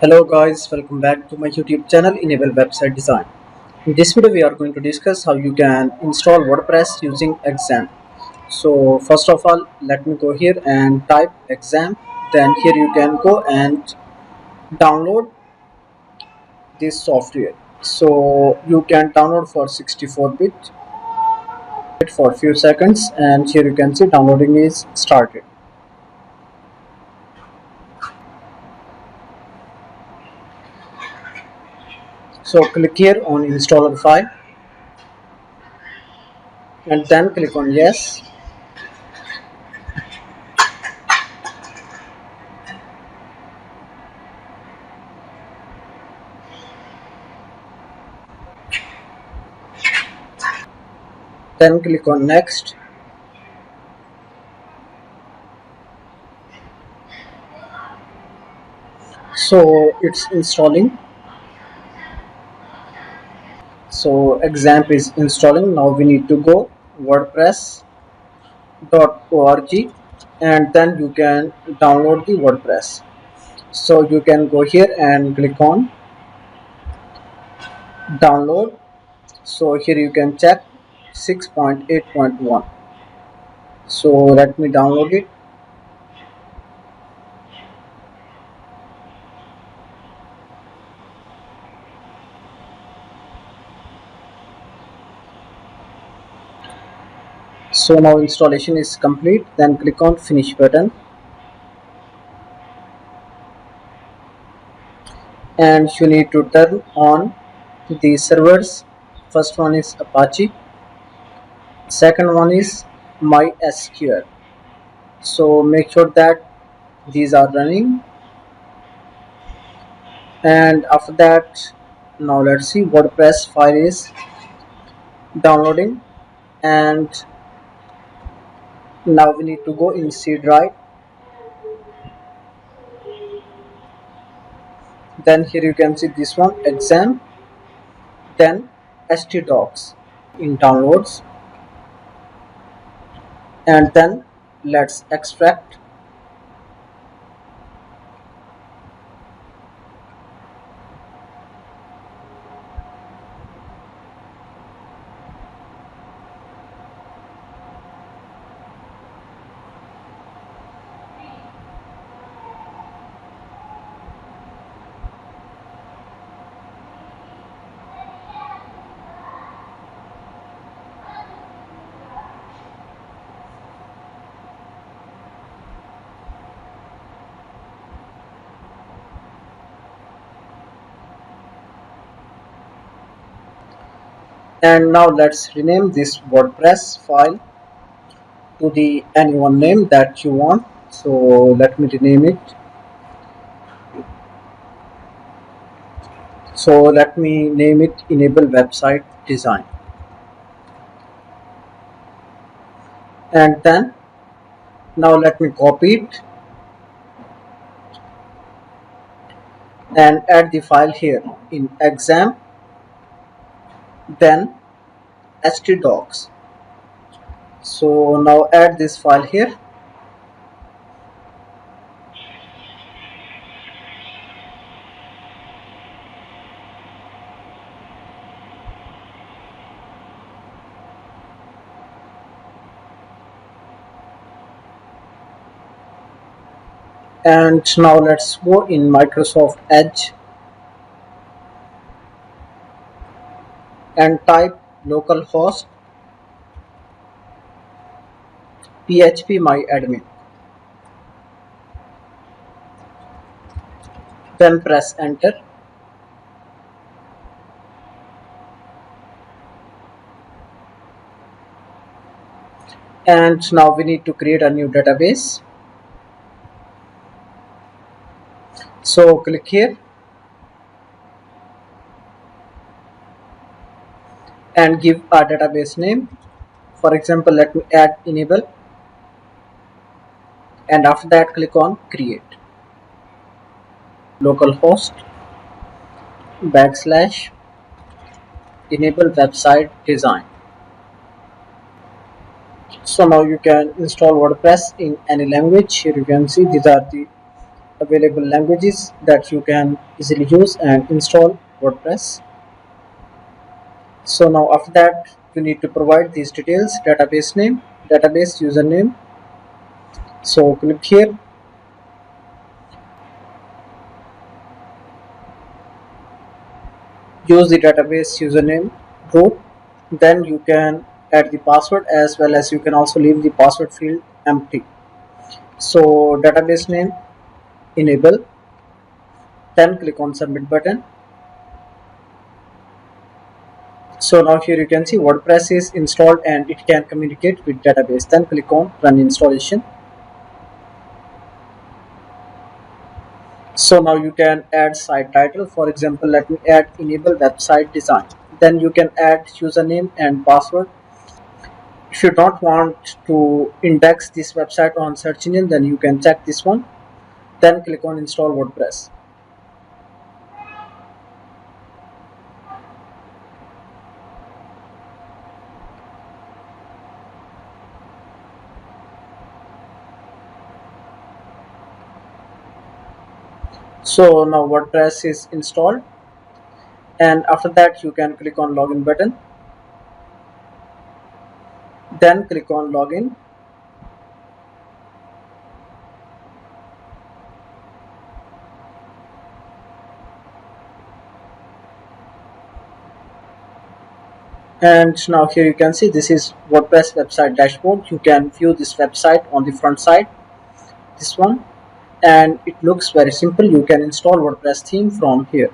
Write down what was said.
Hello guys, welcome back to my YouTube channel Enable Website Design. In this video we are going to discuss how you can install WordPress using XAMPP. So first of all, let me go here and type XAMPP. Then here you can go and download this software. So you can download for 64-bit for a few seconds, and here you can see downloading is started. So click here on installer file and then click on yes. Then click on next. So it's installing. So XAMPP is installing. Now we need to go wordpress.org and then you can download the WordPress. So you can go here and click on download. So here you can check 6.8.1. So let me download it. So now installation is complete. Then click on finish button. And you need to turn on the servers. First one is Apache, second one is MySQL. So make sure that these are running, and after that, now let's see, WordPress file is downloading, and now we need to go in C drive. Then here you can see this one, exam, then htdocs in downloads, and then let's extract. And now let's rename this WordPress file to the anyone name that you want. So let me rename it. So let me name it Enable Website Design. And then now let me copy it and add the file here in exam, then htdocs. So now add this file here, and now let's go in Microsoft Edge and type localhost php myadmin, then press enter. And now we need to create a new database. So click here and give a database name. For example, let me add enable, and after that click on create. Localhost / enable website design. So now you can install WordPress in any language. Here you can see these are the available languages that you can easily use and install WordPress. So now after that you need to provide these details: database name, database username. So click here, use the database username root. Then you can add the password, as well as you can also leave the password field empty. So database name, enable, then click on submit button. So now here you can see WordPress is installed and it can communicate with database. Then click on run installation. So now you can add site title. For example, let me add enable website design. Then you can add username and password. If you don't want to index this website on search engine, then you can check this one. Then click on install WordPress. So now WordPress is installed, and after that you can click on login button. Then click on login. And now here you can see this is WordPress website dashboard. You can view this website on the front side, this one, and it looks very simple. You can install WordPress theme from here.